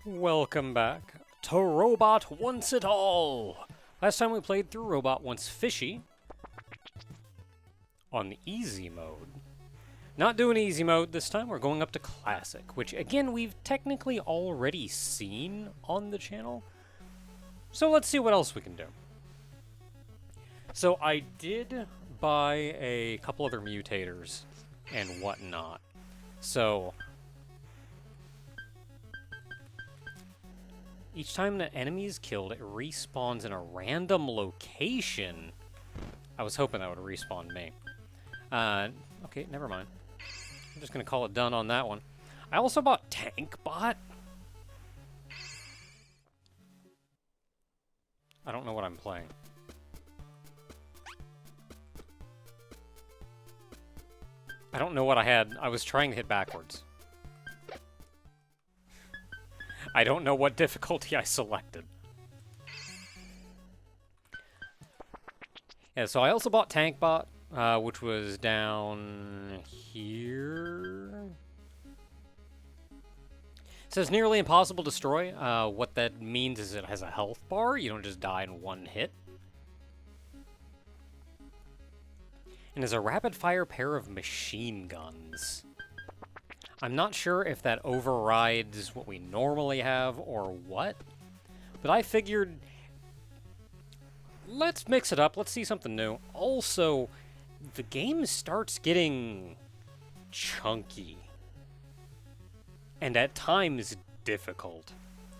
Welcome back to Robot Wants It All! Last time we played through Robot Wants Fishy on the easy mode. Not doing easy mode this time, we're going up to classic, which again we've technically already seen on the channel. So let's see what else we can do. So I did buy a couple other mutators and whatnot. So each time the enemy is killed, it respawns in a random location. I was hoping that would respawn me. Okay, never mind. I'm just gonna call it done on that one. I also bought Tank Bot. I don't know what I'm playing. I don't know what I had. I was trying to hit backwards. I don't know what difficulty I selected. Yeah, so I also bought Tank Bot, which was down here. It says nearly impossible to destroy. What that means is it has a health bar. You don't just die in one hit. And is a rapid-fire pair of machine guns. I'm not sure if that overrides what we normally have or what, but I figured let's mix it up. Let's see something new. Also, the game starts getting chunky and at times difficult.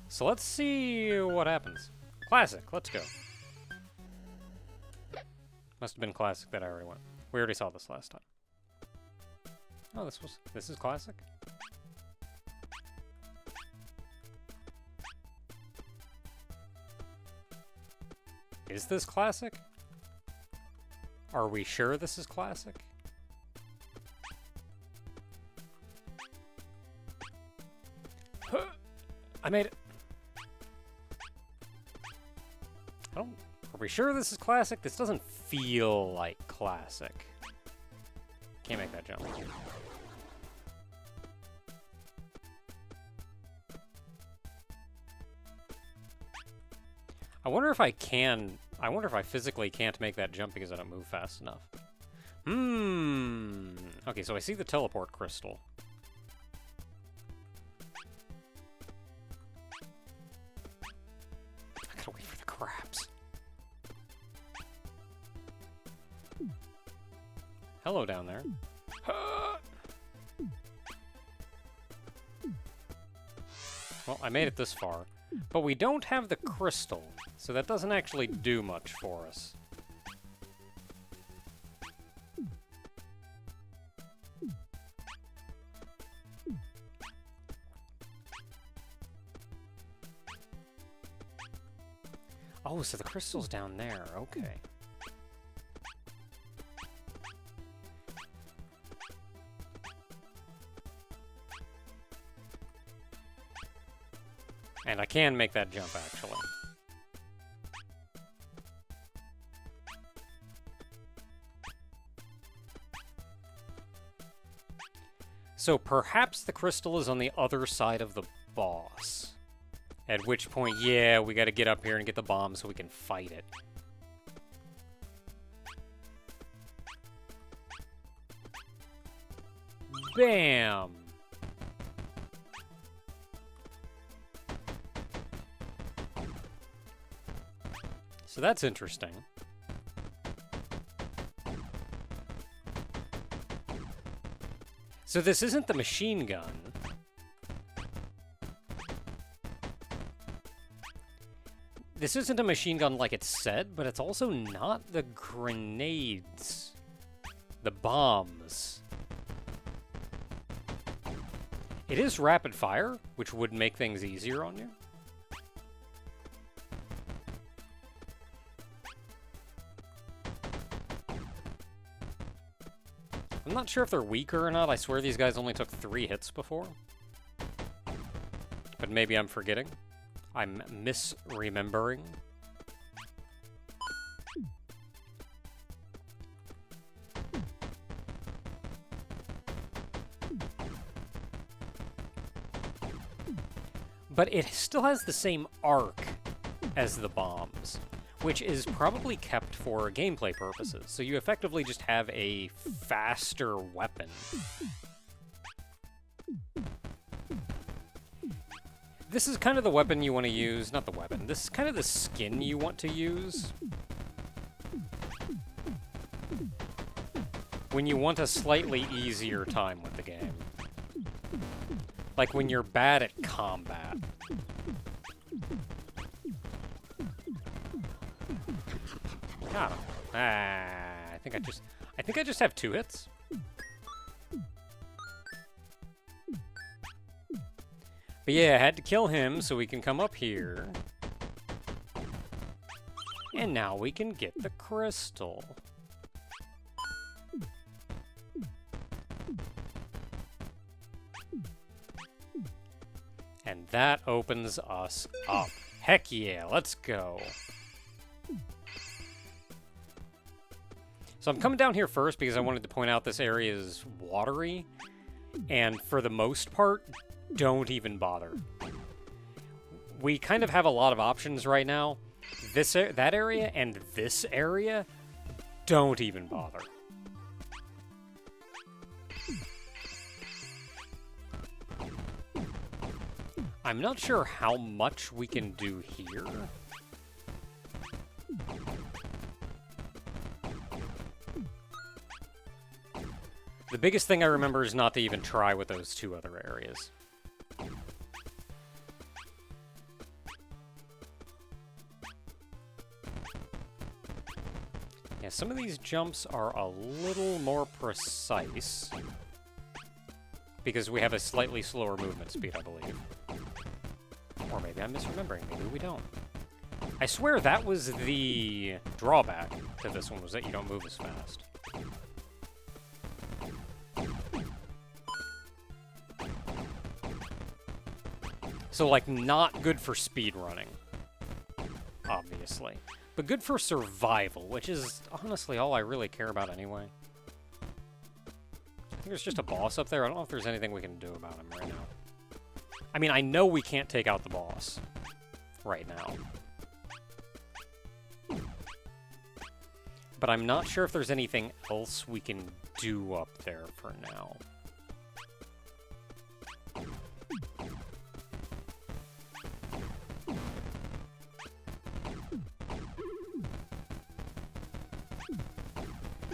So let's see what happens. Classic, let's go. Must have been classic that I already went. We already saw this last time. Oh, this is classic? Is this classic? Are we sure this is classic? I made it. Are we sure this is classic? This doesn't feel like classic. Can't make that jump. I wonder if I physically can't make that jump because I don't move fast enough. Okay, so I see the teleport crystal. I gotta wait for the crabs. Hello down there. Well, I made it this far. But we don't have the crystal, so that doesn't actually do much for us. Oh, so the crystal's down there. Okay. And I can make that jump, actually. So perhaps the crystal is on the other side of the boss. At which point, yeah, we gotta get up here and get the bomb so we can fight it. Bam! So that's interesting. So this isn't the machine gun. This isn't a machine gun like it said, but it's also not the grenades. The bombs. It is rapid fire, which would make things easier on you. I'm not sure if they're weaker or not. I swear these guys only took 3 hits before. But maybe I'm forgetting. I'm misremembering. but it still has the same arc as the bombs, which is probably kept for gameplay purposes. So you effectively just have a faster weapon. This is kind of the weapon you want to use, not the weapon, this is kind of the skin you want to use when you want a slightly easier time with the game. Like when you're bad at combat. Got him. I think I just have 2 hits. But yeah, I had to kill him so we can come up here. And now we can get the crystal. And that opens us up. Heck yeah, let's go. So I'm coming down here first because I wanted to point out this area is watery. And for the most part, don't even bother. We kind of have a lot of options right now. That area and this area, don't even bother. I'm not sure how much we can do here. The biggest thing I remember is not to even try with those 2 other areas. Yeah, some of these jumps are a little more precise because we have a slightly slower movement speed, I believe. Or maybe I'm misremembering. Maybe we don't. I swear that was the drawback to this one, was that you don't move as fast. So, like, not good for speed running, obviously. But good for survival, which is honestly all I really care about anyway. I think there's just a boss up there. I don't know if there's anything we can do about him right now. I mean, I know we can't take out the boss right now. But I'm not sure if there's anything else we can do up there for now.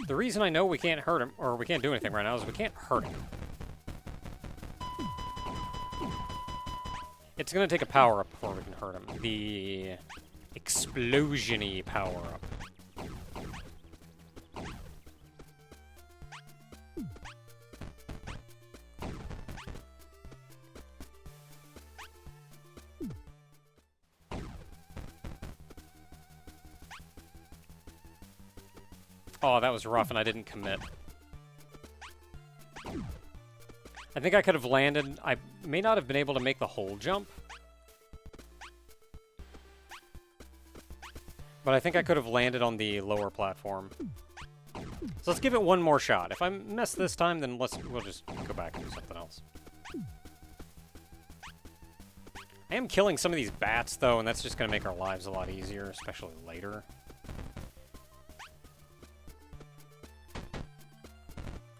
The reason I know we can't hurt him, or we can't do anything right now, is we can't hurt him. It's gonna take a power-up before we can hurt him. The explosion-y power-up. Oh, that was rough, and I didn't commit. I think I could have landed. I may not have been able to make the whole jump. But I think I could have landed on the lower platform. So let's give it one more shot. If I mess this time, then we'll just go back and do something else. I am killing some of these bats, though, and that's just going to make our lives a lot easier, especially later.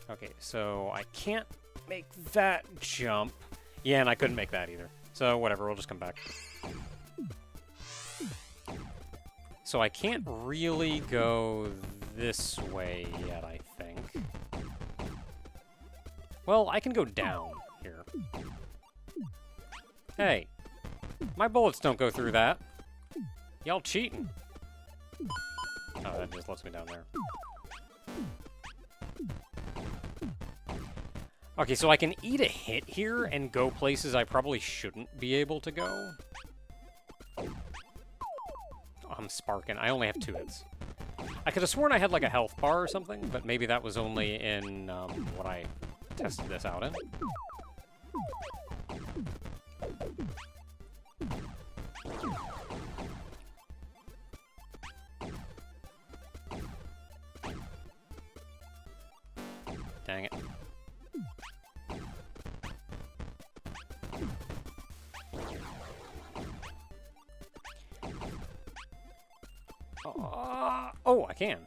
Okay, so I can't make that jump. Yeah, and I couldn't make that either. So whatever, we'll just come back. So I can't really go this way yet, I think. Well, I can go down here. Hey, my bullets don't go through that. Y'all cheating. Oh, that just lets me down there. Okay, so I can eat a hit here and go places I probably shouldn't be able to go. Oh, I'm sparking. I only have 2 hits. I could have sworn I had like a health bar or something, but maybe that was only in what I tested this out in. Dang it. Oh, I can.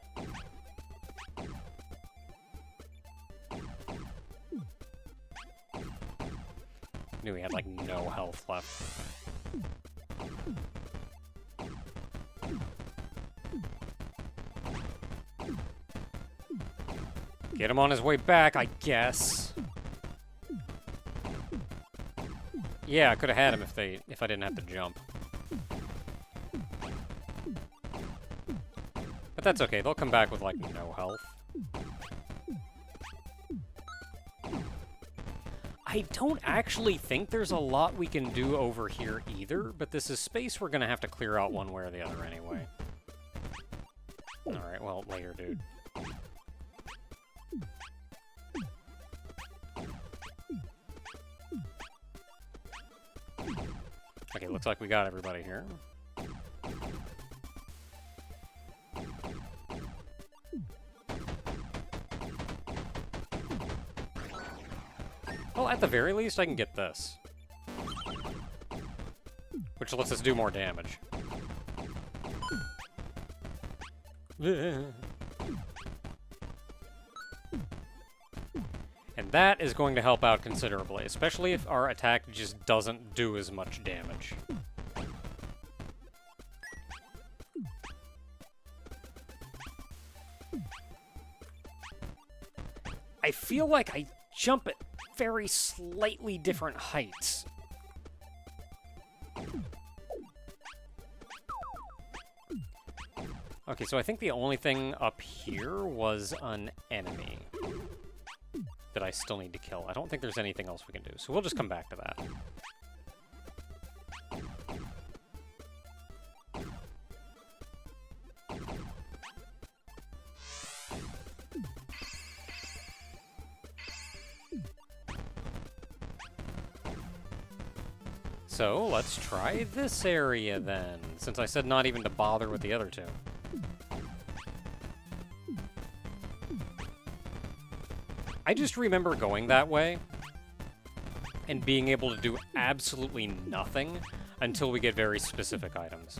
Knew he had, like, no health left. Get him on his way back, I guess. Yeah, I could have had him if I didn't have to jump. But that's okay, they'll come back with, like, no health. I don't actually think there's a lot we can do over here either, but this is space we're gonna have to clear out one way or the other anyway. Alright, well, later, dude. Okay, looks like we got everybody here. Well, at the very least, I can get this. Which lets us do more damage. And that is going to help out considerably, especially if our attack just doesn't do as much damage. I feel like I jump at very slightly different heights. Okay, so I think the only thing up here was an enemy that I still need to kill. I don't think there's anything else we can do, so we'll just come back to that. So, let's try this area then, since I said not even to bother with the other two. I just remember going that way and being able to do absolutely nothing until we get very specific items.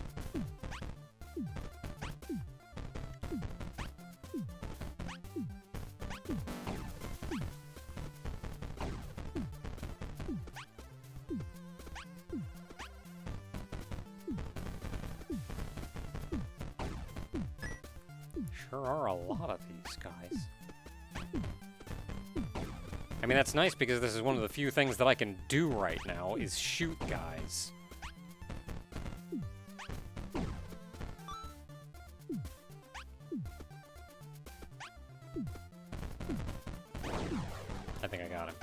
Sure are a lot of these guys. I mean, that's nice because this is one of the few things that I can do right now, is shoot guys. I think I got him.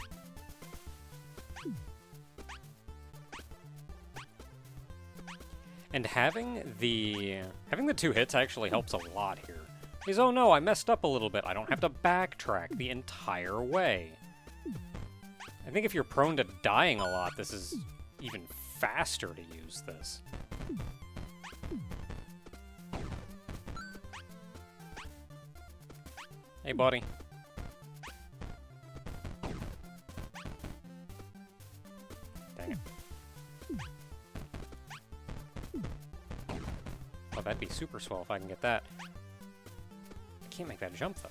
And having the two hits actually helps a lot here. Because, oh no, I messed up a little bit. I don't have to backtrack the entire way. I think if you're prone to dying a lot, this is even faster to use this. Hey, buddy. Dang it. Oh, that'd be super swell if I can get that. I can't make that jump, though.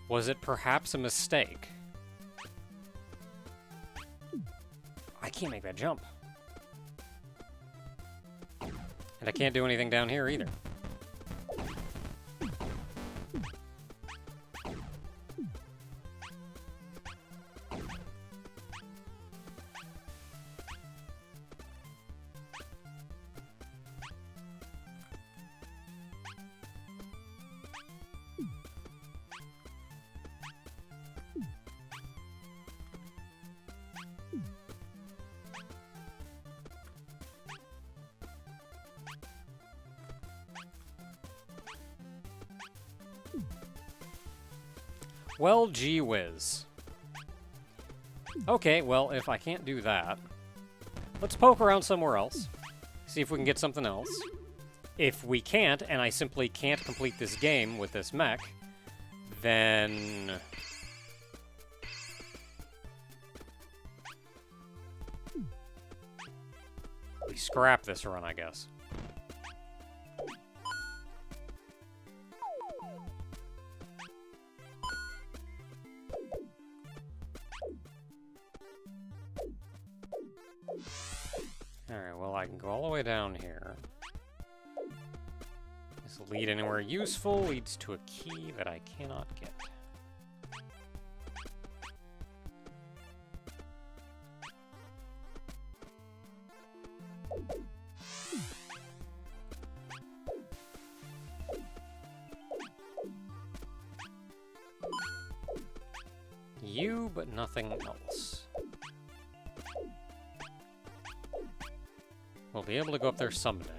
Was it perhaps a mistake? I can't make that jump. And I can't do anything down here either. Well, gee whiz. Okay, well, if I can't do that, let's poke around somewhere else, see if we can get something else. If we can't, and I simply can't complete this game with this mech, then... we scrap this run, I guess. Alright, well, I can go all the way down here. This lead anywhere useful leads to a key that I cannot get. You, but nothing else. We'll be able to go up there someday.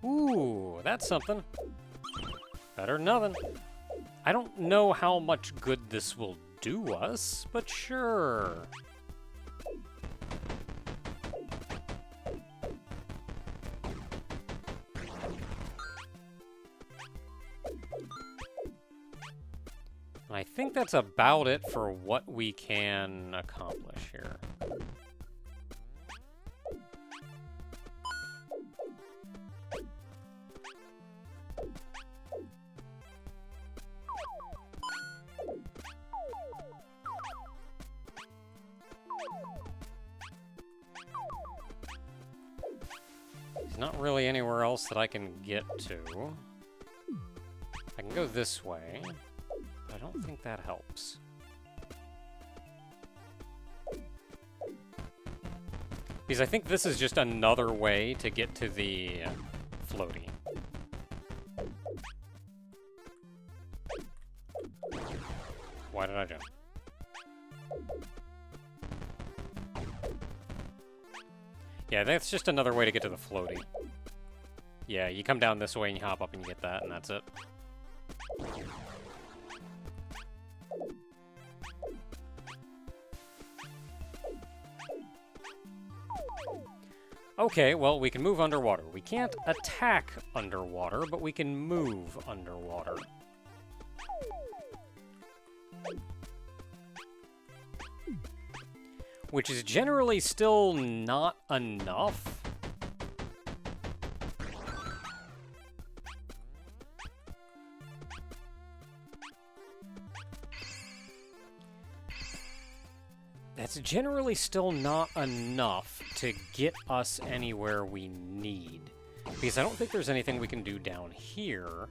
Ooh, that's something. Better than nothing. I don't know how much good this will do us, but sure. I think that's about it for what we can accomplish here. There's not really anywhere else that I can get to. I can go this way, but I don't think that helps. Because I think this is just another way to get to the floaty. Why did I jump? Yeah, that's just another way to get to the floaty. Yeah, you come down this way and you hop up and you get that, and that's it. Okay, well, we can move underwater. We can't attack underwater, but we can move underwater. Which is generally still not enough. That's generally still not enough to get us anywhere we need. Because I don't think there's anything we can do down here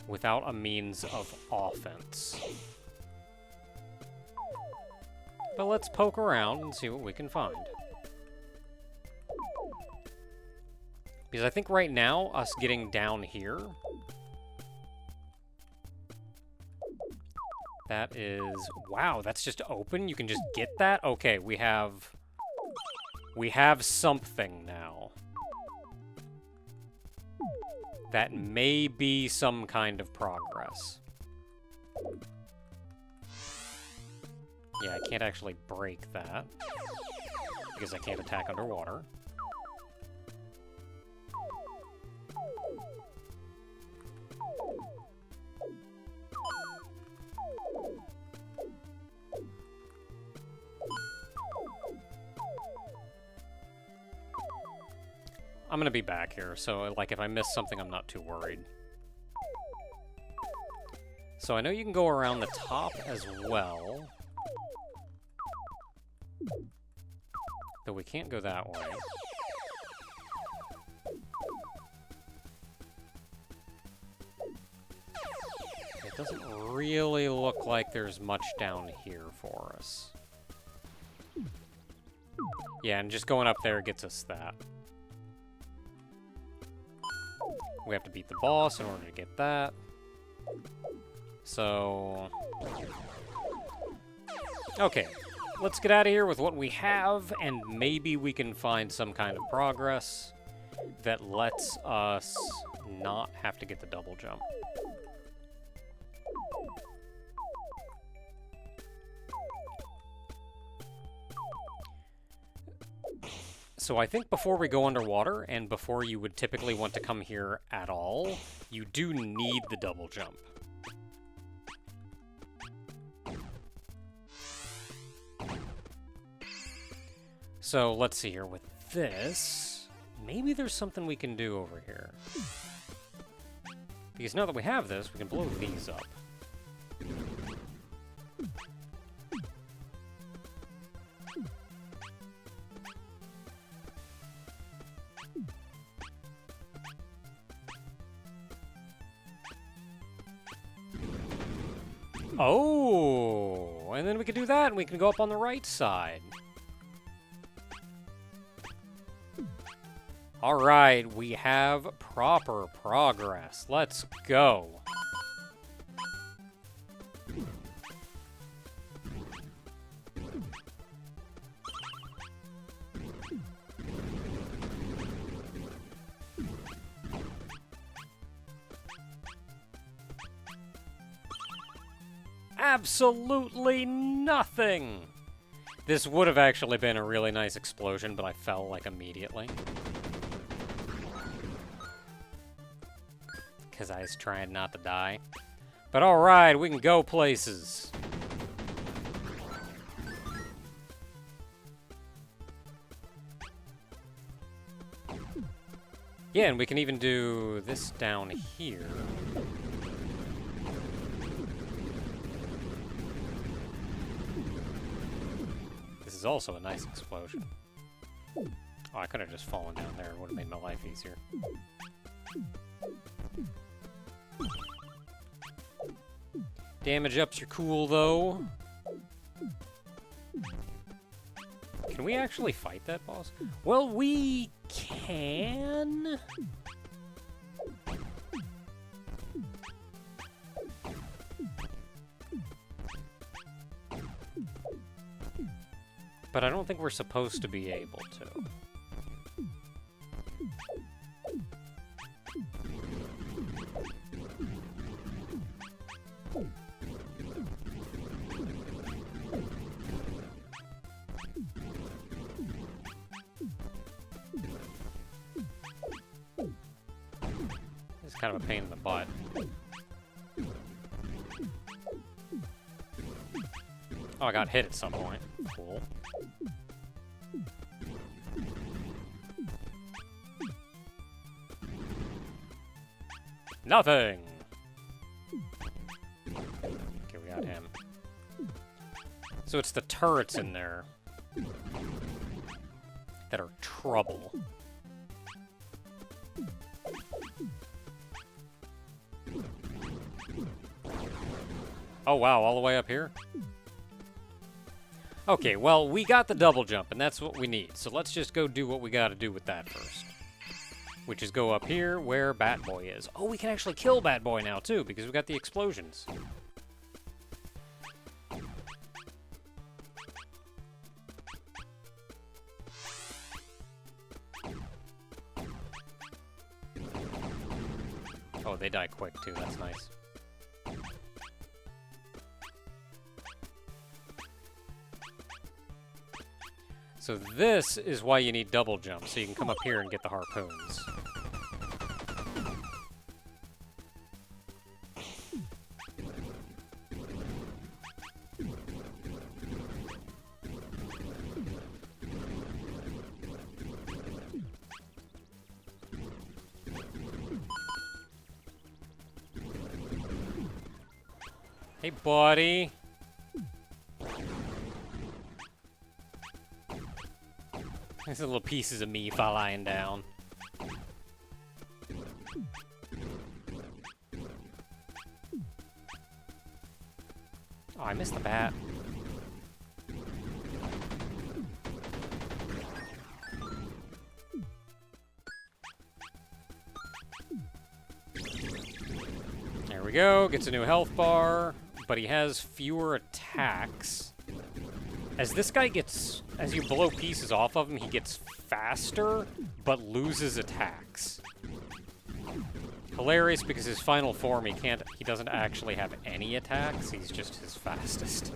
without a means of offense. But let's poke around and see what we can find. Because I think right now, us getting down here, that is... wow, that's just open? You can just get that? Okay, we have something now. That may be some kind of progress. Yeah, I can't actually break that, because I can't attack underwater. I'm gonna be back here, so like if I miss something, I'm not too worried. So I know you can go around the top as well. Though we can't go that way. It doesn't really look like there's much down here for us. Yeah, and just going up there gets us that. We have to beat the boss in order to get that. So... okay. let's get out of here with what we have, and maybe we can find some kind of progress that lets us not have to get the double jump. So I think before we go underwater, and before you would typically want to come here at all, you do need the double jump. So let's see here with this. Maybe there's something we can do over here. Because now that we have this, we can blow these up. Oh, and then we can do that, and we can go up on the right side. All right, we have proper progress. Let's go. Absolutely nothing! This would have actually been a really nice explosion, but I fell, like, immediately. Because I was trying not to die. But alright, we can go places. Yeah, and we can even do this down here. This is also a nice explosion. Oh, I could have just fallen down there. It would have made my life easier. Damage ups are cool, though. Can we actually fight that boss? Well, we can. But I don't think we're supposed to be able to. It's kind of a pain in the butt. Oh, I got hit at some point. Cool. Nothing! Okay, we got him. So it's the turrets in there that are trouble. Oh wow, all the way up here? Okay, well, we got the double jump, and that's what we need. So let's just go do what we gotta do with that first. Which is go up here where Batboy is. Oh, we can actually kill Batboy now, too, because we got the explosions. Oh, they die quick, too. That's nice. So this is why you need double jump, so you can come up here and get the harpoons. Hey, buddy. These little pieces of me lying down. Oh, I missed the bat. There we go. Gets a new health bar, but he has fewer attacks. As this guy gets, as you blow pieces off of him, he gets faster, but loses attacks. Hilarious because his final form, he doesn't actually have any attacks, he's just his fastest.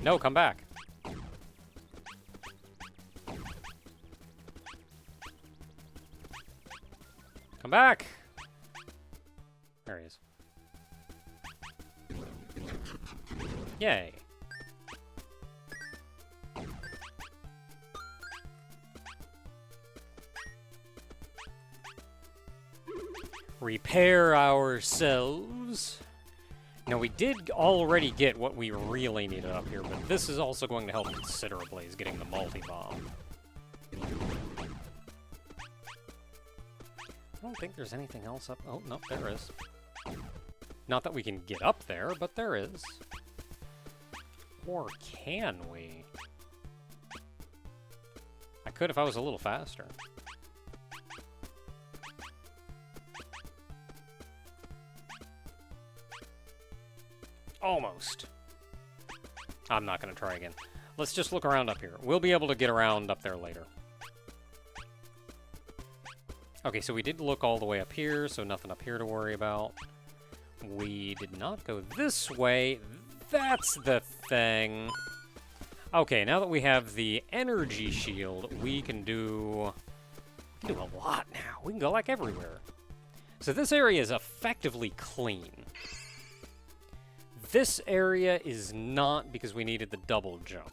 No, come back. Come back! There he is. Yay. Repair ourselves. Now, we did already get what we really needed up here, but this is also going to help considerably, is getting the multi-bomb. I don't think there's anything else up... Oh, no, there is. Not that we can get up there, but there is. Or can we? I could if I was a little faster. Almost. I'm not going to try again. Let's just look around up here. We'll be able to get around up there later. Okay, so we did look all the way up here, so nothing up here to worry about. We did not go this way. That's the thing. Okay, now that we have the energy shield, we can do a lot now. We can go, like, everywhere. So this area is effectively clean. This area is not because we needed the double jump.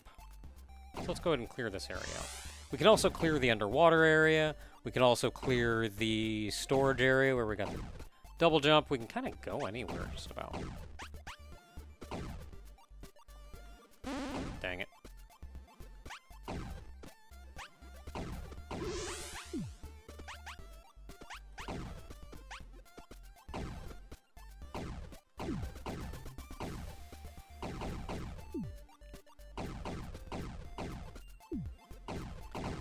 So let's go ahead and clear this area out. We can also clear the underwater area. We can also clear the storage area where we got the double jump. We can kind of go anywhere, just about. Dang it.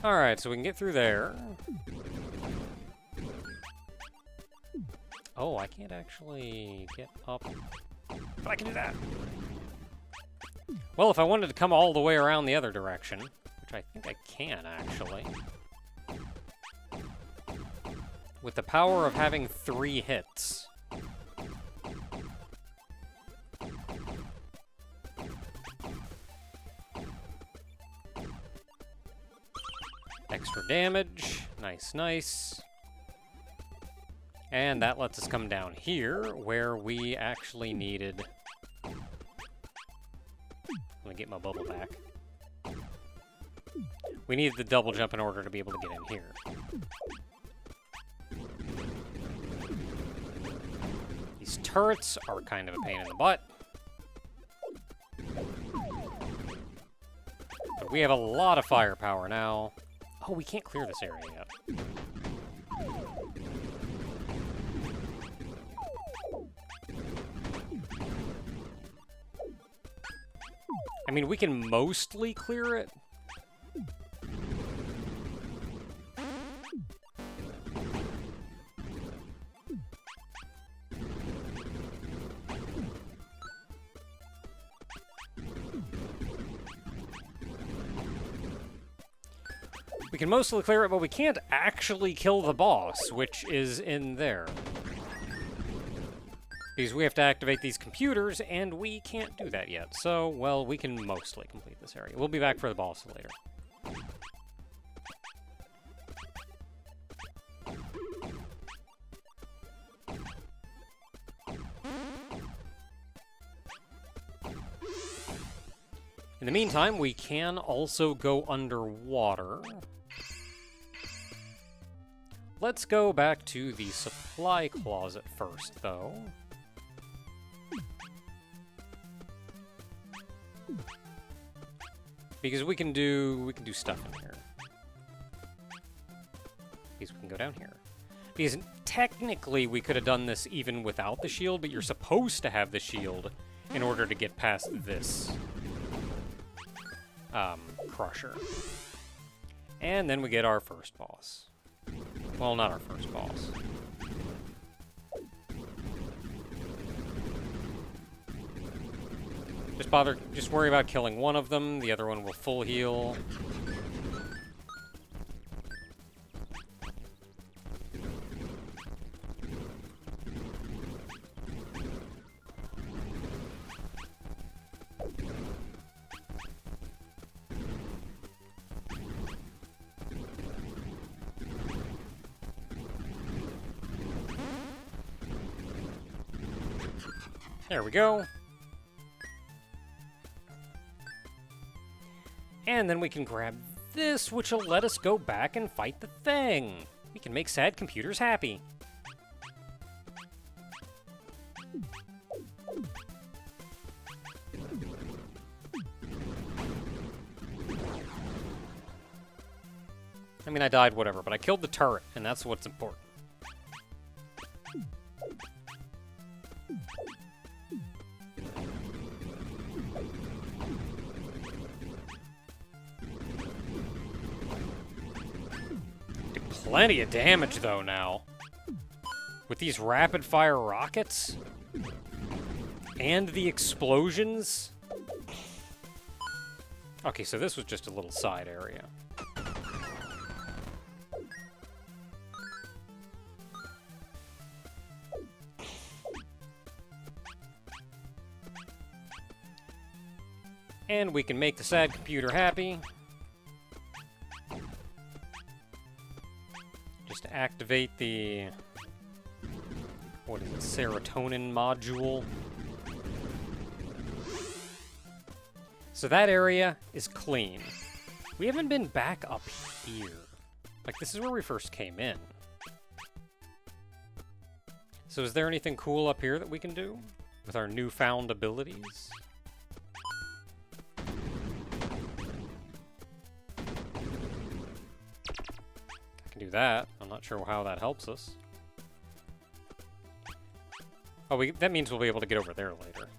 Alright, so we can get through there. Oh, I can't actually get up. But I can do that. Well, if I wanted to come all the way around the other direction, which I think I can, actually. With the power of having 3 hits. Extra damage. Nice, nice. And that lets us come down here, where we actually needed... Let me get my bubble back. We needed the double jump in order to be able to get in here. These turrets are kind of a pain in the butt. But we have a lot of firepower now. Oh, we can't clear this area yet. I mean, we can mostly clear it. We can mostly clear it, but we can't actually kill the boss, which is in there. Because we have to activate these computers, and we can't do that yet. So, well, we can mostly complete this area. We'll be back for the boss later. In the meantime, we can also go underwater. Let's go back to the supply closet first, though. Because we can do stuff in here. Because we can go down here. Because technically we could have done this even without the shield, but you're supposed to have the shield in order to get past this crusher. And then we get our first boss. Well, not our first boss. Just worry about killing one of them. The other one will full heal. There we go. And then we can grab this, which will let us go back and fight the thing. We can make sad computers happy. I mean, I died, whatever, but I killed the turret, and that's what's important. Plenty of damage, though, now. With these rapid-fire rockets. And the explosions. Okay, so this was just a little side area. And we can make the sad computer happy. Just to activate the, what is it, serotonin module. So that area is clean. We haven't been back up here. Like, this is where we first came in. So is there anything cool up here that we can do with our newfound abilities? Do that. I'm not sure how that helps us. Oh, that means we'll be able to get over there later.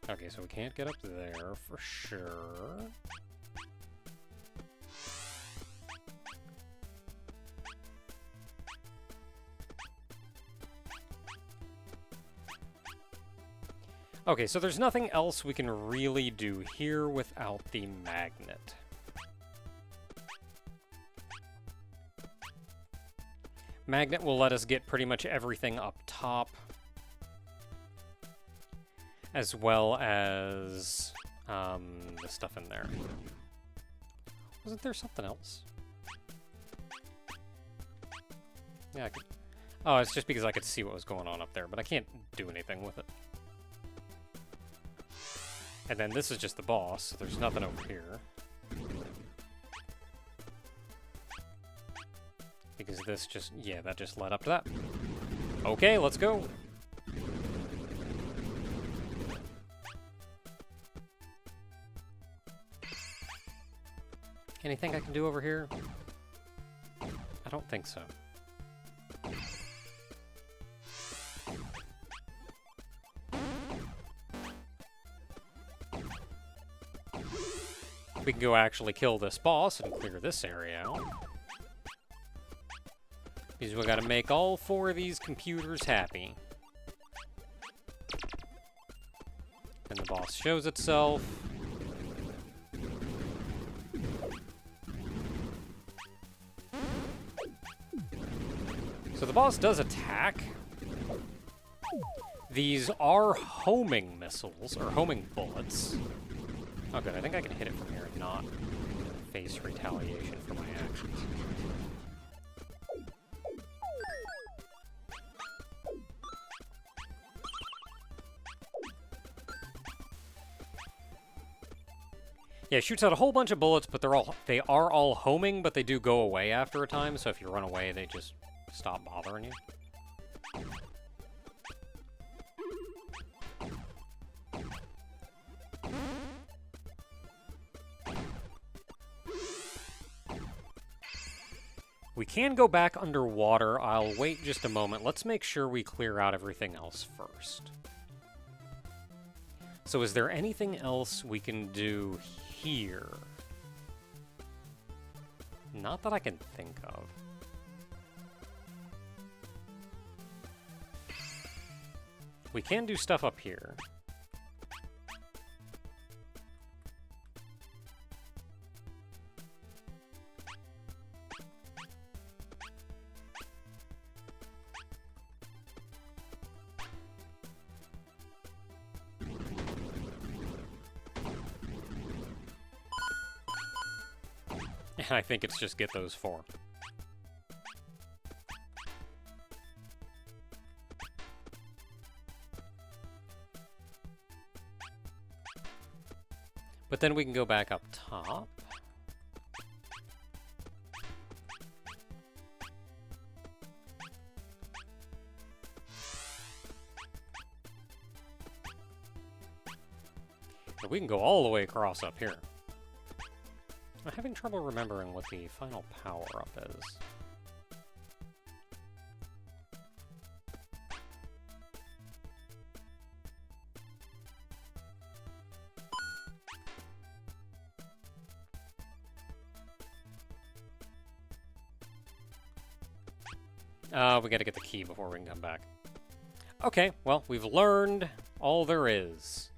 Okay, so we can't get up there for sure. Okay, so there's nothing else we can really do here without the magnet. Magnet will let us get pretty much everything up top. As well as the stuff in there. Wasn't there something else? Yeah, I could... Oh, it's just because I could see what was going on up there, but I can't do anything with it. And then this is just the boss, so there's nothing over here. Because this just, yeah, that just led up to that. Okay, let's go. Anything I can do over here? I don't think so. We can go actually kill this boss and clear this area out. Because we gotta make all 4 of these computers happy. And the boss shows itself. So the boss does attack. These are homing missiles, or homing bullets. Oh good, I think I can hit it from here and not face retaliation for my actions. Yeah, it shoots out a whole bunch of bullets, but they are all homing, but they do go away after a time, so if you run away, they just stop bothering you. We can go back underwater. I'll wait just a moment. Let's make sure we clear out everything else first. So is there anything else we can do here? Not that I can think of. We can do stuff up here. I think it's just get those 4. But then we can go back up top. And we can go all the way across up here. I'm having trouble remembering what the final power-up is. We gotta get the key before we can come back. Okay, well, we've learned all there is.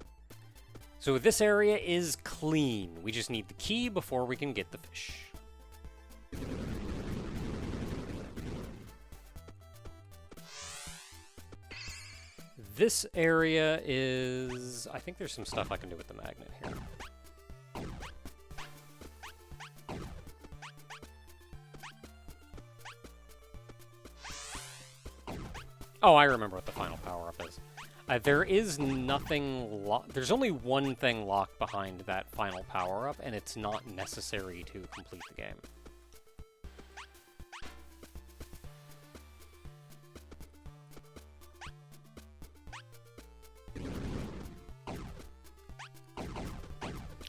So this area is clean. We just need the key before we can get the fish. This area is... I think there's some stuff I can do with the magnet here. Oh, I remember what the final power-up is. There is nothing there's only one thing locked behind that final power-up, and it's not necessary to complete the game.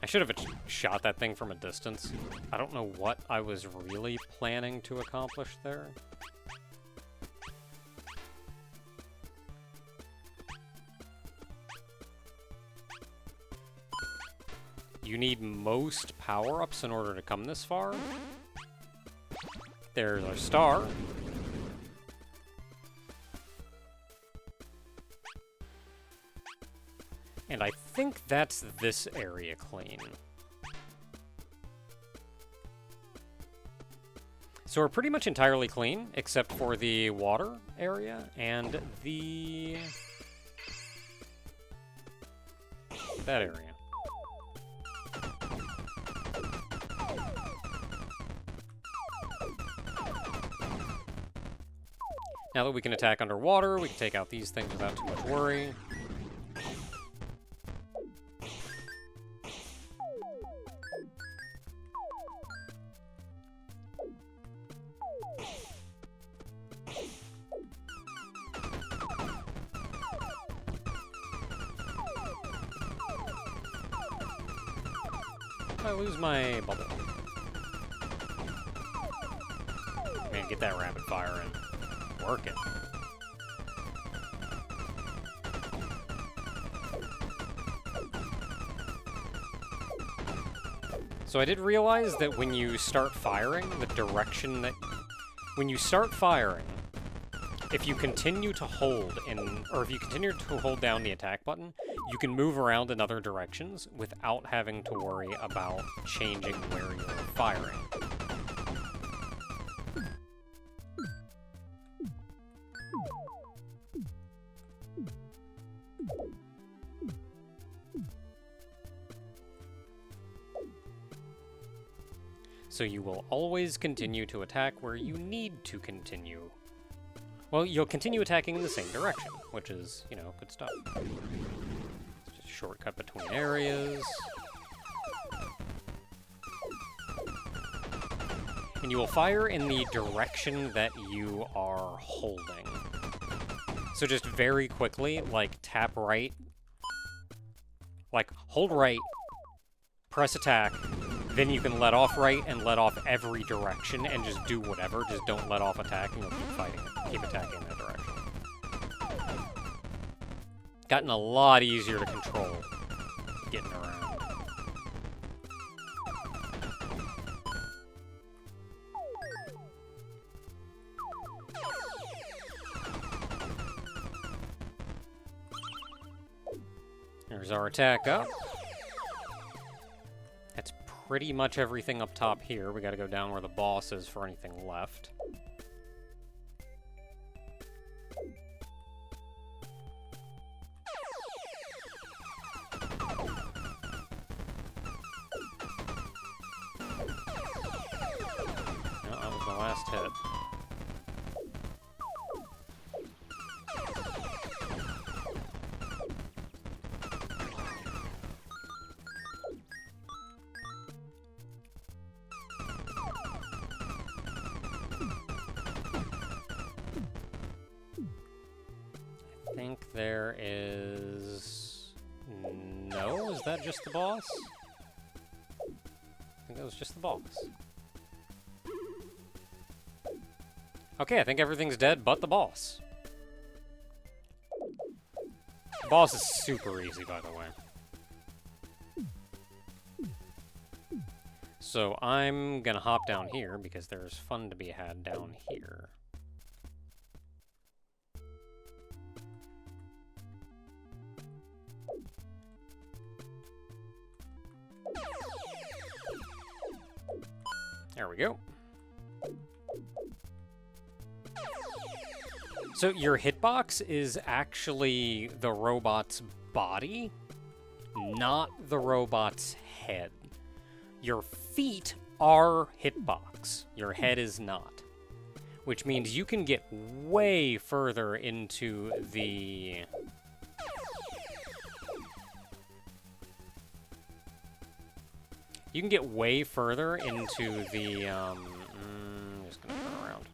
I should have shot that thing from a distance. I don't know what I was really planning to accomplish there. You need most power-ups in order to come this far. There's our star. And I think that's this area clean. So we're pretty much entirely clean, except for the water area and that area. Now that we can attack underwater, we can take out these things without too much worry. I lose my bubble. Man, get that rapid fire in. Working. So I did realize that when you start firing, the direction that... When you start firing, if you continue to hold or if you continue to hold down the attack button, you can move around in other directions without having to worry about changing where you're firing. So you will always continue to attack where you need to continue. Well, you'll continue attacking in the same direction, which is, you know, good stuff. It's just a shortcut between areas. And you will fire in the direction that you are holding. So just very quickly, like, tap right. Like, hold right, press attack, then you can let off right and let off every direction and just do whatever. Just don't let off attack and you'll keep fighting it. Keep attacking in that direction. Gotten a lot easier to control getting around. There's our attack up. That's pretty much everything up top here. We gotta go down where the boss is for anything left. No, that was the last hit. I think there is... No? Is that just the boss? I think that was just the boss. Okay, I think everything's dead but the boss. The boss is super easy, by the way. So I'm gonna hop down here because there's fun to be had down here. There we go. So your hitbox is actually the robot's body, not the robot's head. Your feet are hitbox. Your head is not. Which means you can get way further into the... You can get way further into the, I'm just gonna turn around.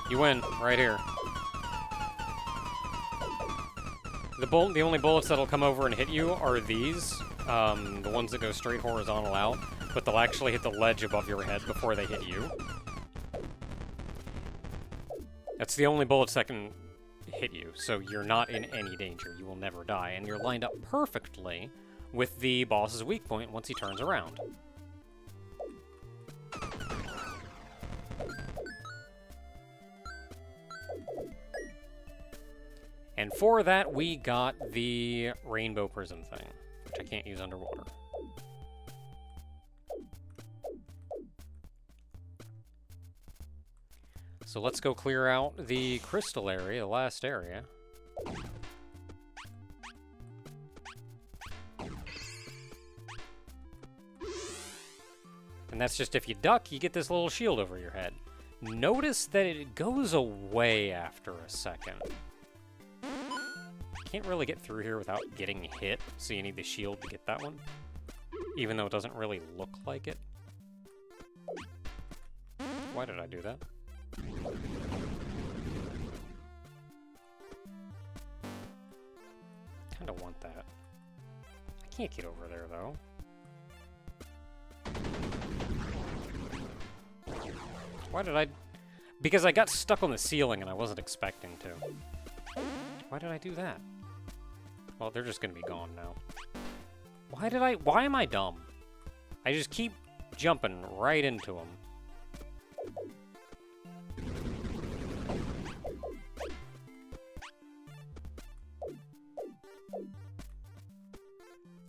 You win, right here. The only bullets that'll come over and hit you are these, the ones that go straight horizontal out, but they'll actually hit the ledge above your head before they hit you. That's the only bullets that can hit you, so you're not in any danger. You will never die, and you're lined up perfectly with the boss's weak point once he turns around. And for that, we got the rainbow prism thing, which I can't use underwater. So let's go clear out the crystal area, the last area. And that's just if you duck, you get this little shield over your head. Notice that it goes away after a second. Can't really get through here without getting hit, so you need the shield to get that one. Even though it doesn't really look like it. Why did I do that? Kinda want that. I can't get over there, though. Why did I... Because I got stuck on the ceiling and I wasn't expecting to. Why did I do that? Well, they're just gonna be gone now. Why am I dumb? I just keep jumping right into them.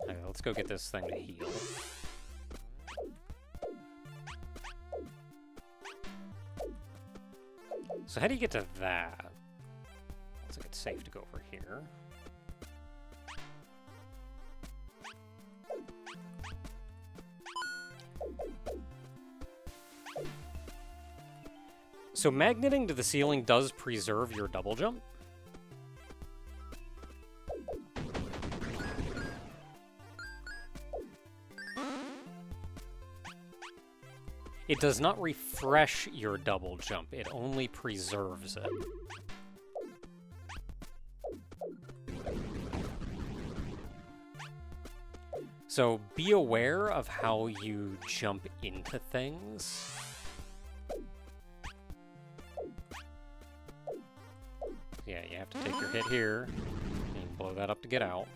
Okay, let's go get this thing to heal. So how do you get to that? Looks like it's safe to go over here. So magneting to the ceiling does preserve your double jump. It does not refresh your double jump, it only preserves it. So be aware of how you jump into things. Yeah, you have to take your hit here, and blow that up to get out.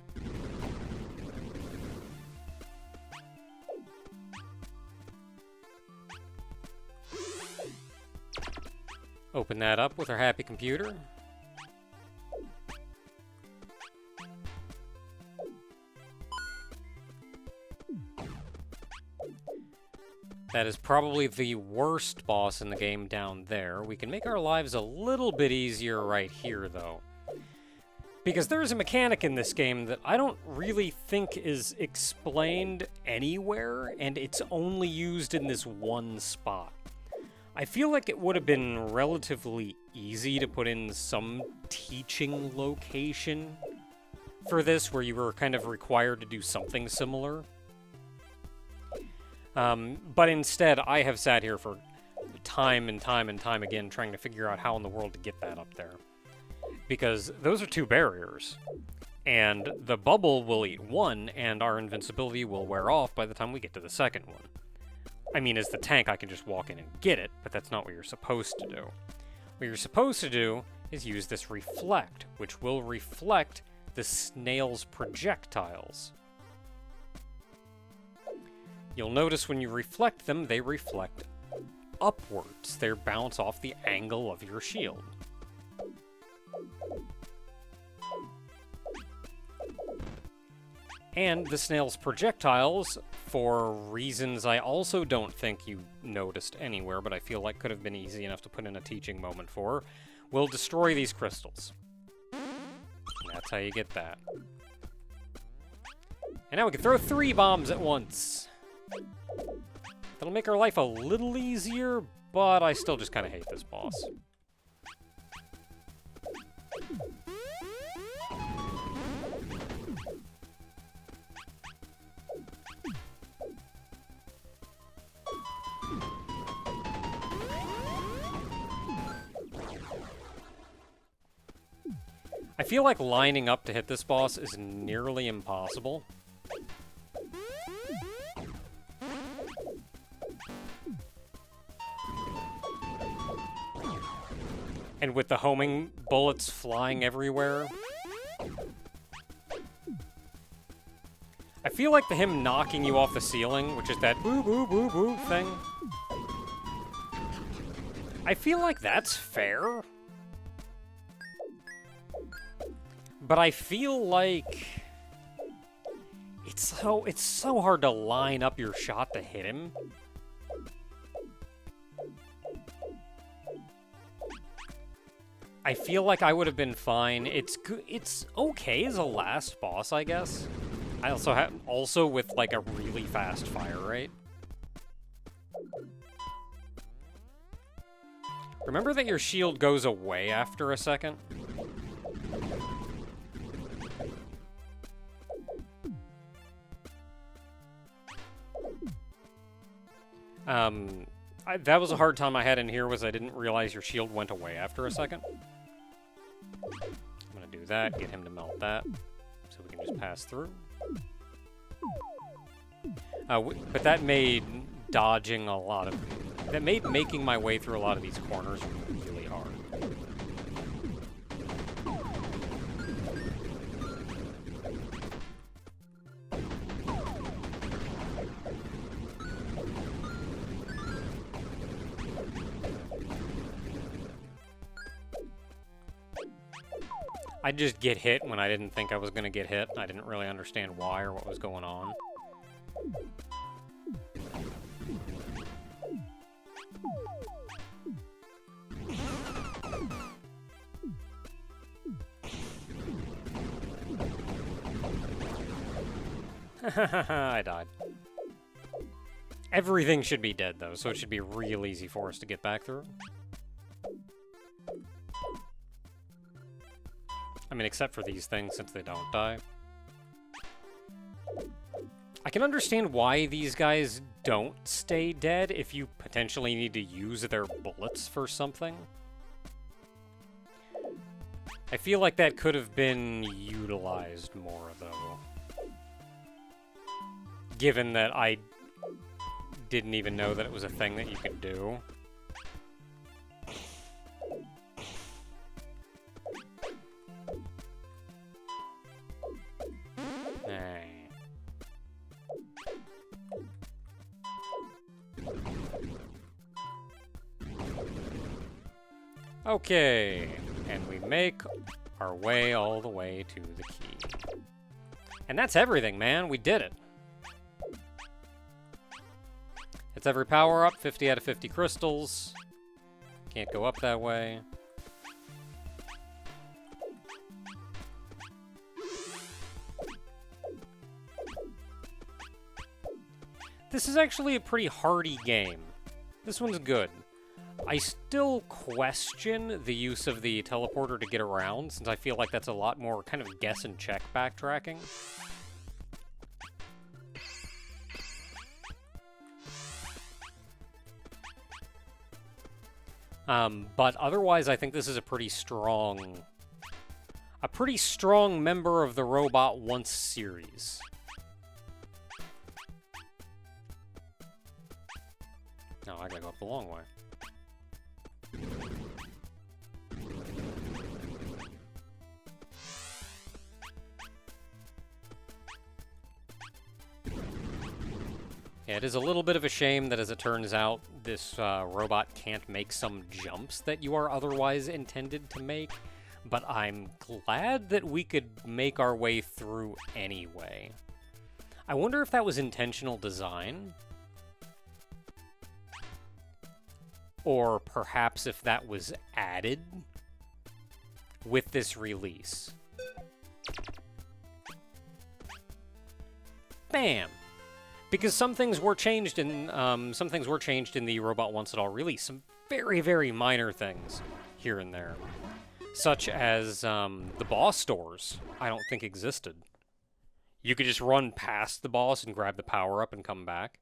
Open that up with our happy computer. That is probably the worst boss in the game down there. We can make our lives a little bit easier right here, though. Because there is a mechanic in this game that I don't really think is explained anywhere, and it's only used in this one spot. I feel like it would have been relatively easy to put in some teaching location for this, where you were kind of required to do something similar. But instead, I have sat here for time and time and time again trying to figure out how in the world to get that up there. Because those are two barriers. And the bubble will eat one, and our invincibility will wear off by the time we get to the second one. I mean, as the tank, I can just walk in and get it, but that's not what you're supposed to do. What you're supposed to do is use this reflect, which will reflect the snail's projectiles. You'll notice when you reflect them, they reflect upwards. They bounce off the angle of your shield. And the snail's projectiles, for reasons I also don't think you noticed anywhere, but I feel like could have been easy enough to put in a teaching moment for, will destroy these crystals. And that's how you get that. And now we can throw 3 bombs at once. That'll make our life a little easier, but I still just kind of hate this boss. I feel like lining up to hit this boss is nearly impossible. And with the homing bullets flying everywhere. I feel like him knocking you off the ceiling, which is that boo boo boo boo thing. I feel like that's fair. But I feel like it's so hard to line up your shot to hit him. I feel like I would have been fine. It's okay as a last boss, I guess. I also with like a really fast fire rate. Remember that your shield goes away after a second? That was a hard time I had in here, was I didn't realize your shield went away after a second. I'm gonna do that, get him to melt that, so we can just pass through. But that made dodging a lot of... That made making my way through a lot of these corners really hard. I'd just get hit when I didn't think I was going to get hit. I didn't really understand why or what was going on. I died. Everything should be dead, though, so it should be real easy for us to get back through. I mean, except for these things, since they don't die. I can understand why these guys don't stay dead if you potentially need to use their bullets for something. I feel like that could have been utilized more, though. Given that I didn't even know that it was a thing that you could do. Okay, and we make our way all the way to the key. And that's everything, man. We did it. It's every power-up, 50 out of 50 crystals. Can't go up that way. This is actually a pretty hardy game. This one's good. I still question the use of the teleporter to get around, since I feel like that's a lot more kind of guess and check backtracking. But otherwise, I think this is a pretty strong member of the Robot Once series. No, I gotta go up the long way. Yeah, it is a little bit of a shame that, as it turns out, this robot can't make some jumps that you are otherwise intended to make, but I'm glad that we could make our way through anyway. I wonder if that was intentional design, or perhaps if that was added with this release. Bam! Because some things were changed in the Robot Once It All release. Some very, very minor things here and there, such as the boss doors. I don't think existed. You could just run past the boss and grab the power up and come back.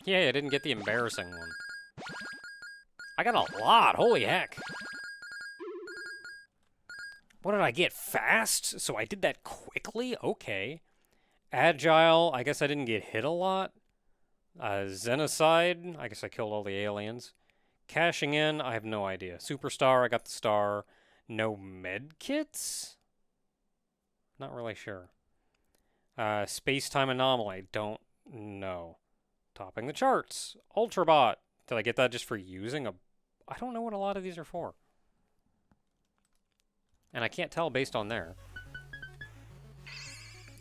Yeah, I didn't get the embarrassing one. I got a lot, holy heck. What did I get? Fast? So I did that quickly? Okay. Agile, I guess I didn't get hit a lot. Xenocide, I guess I killed all the aliens. Cashing in, I have no idea. Superstar, I got the star. No med kits? Not really sure. Space-time anomaly, don't know. Topping the charts. Ultrabot. Did I get that just for using a... I don't know what a lot of these are for. And I can't tell based on there.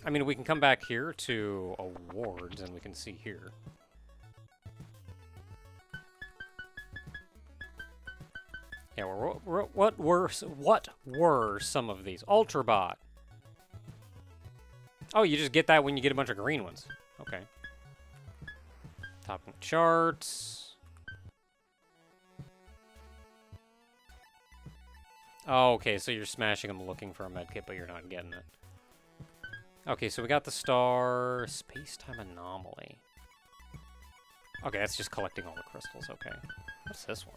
I mean, we can come back here to awards and we can see here. Yeah, what were some of these? Ultrabot. Oh, you just get that when you get a bunch of green ones. Okay. Topping charts. Oh, okay, so you're smashing them looking for a medkit, but you're not getting it. Okay, so we got the star. Space-time anomaly. Okay, that's just collecting all the crystals, okay. What's this one?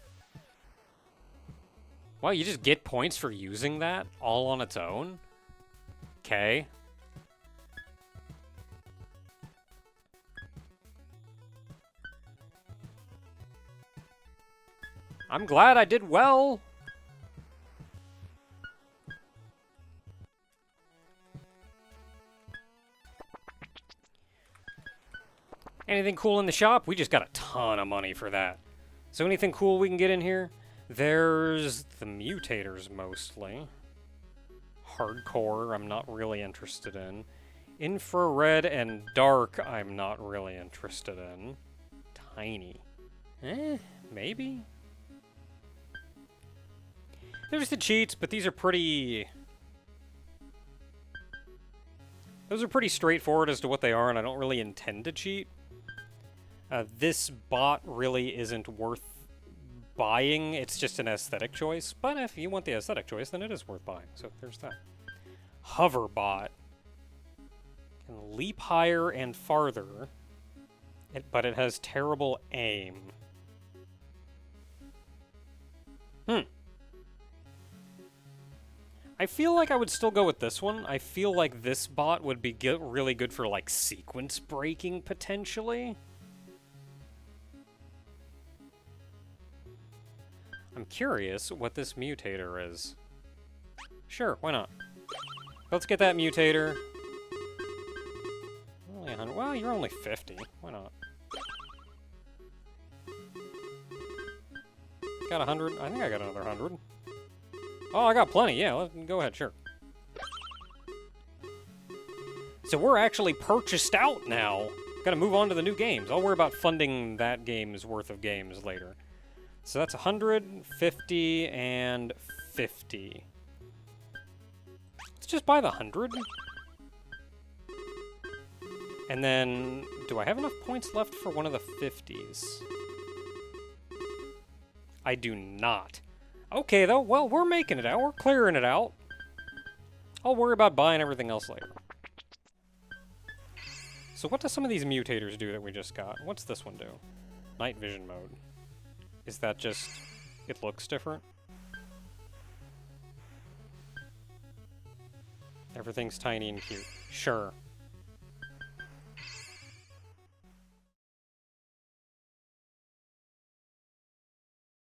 Wow, you just get points for using that all on its own? Okay. I'm glad I did well. Anything cool in the shop? We just got a ton of money for that. So anything cool we can get in here? There's the mutators mostly. Hardcore, I'm not really interested in. Infrared and dark, I'm not really interested in. Tiny. Maybe? There's the cheats, but these are pretty... Those are pretty straightforward as to what they are, and I don't really intend to cheat. This bot really isn't worth buying. It's just an aesthetic choice. But if you want the aesthetic choice, then it is worth buying. So there's that. Hover bot. Can leap higher and farther, but it has terrible aim. I feel like I would still go with this one. I feel like this bot would be really good for, like, sequence breaking, potentially. I'm curious what this mutator is. Sure, why not? Let's get that mutator. Only 100. Well, you're only 50. Why not? Got 100. I think I got another 100. Oh, I got plenty. Yeah, go ahead, sure. So we're actually purchased out now. Gotta move on to the new games. I'll worry about funding that game's worth of games later. So that's 100, 50, and 50. Let's just buy the 100. And then, do I have enough points left for one of the 50s? I do not. Okay, though. Well, we're making it out. We're clearing it out. I'll worry about buying everything else later. So what do some of these mutators do that we just got? What's this one do? Night vision mode. Is that just... it looks different? Everything's tiny and cute. Sure.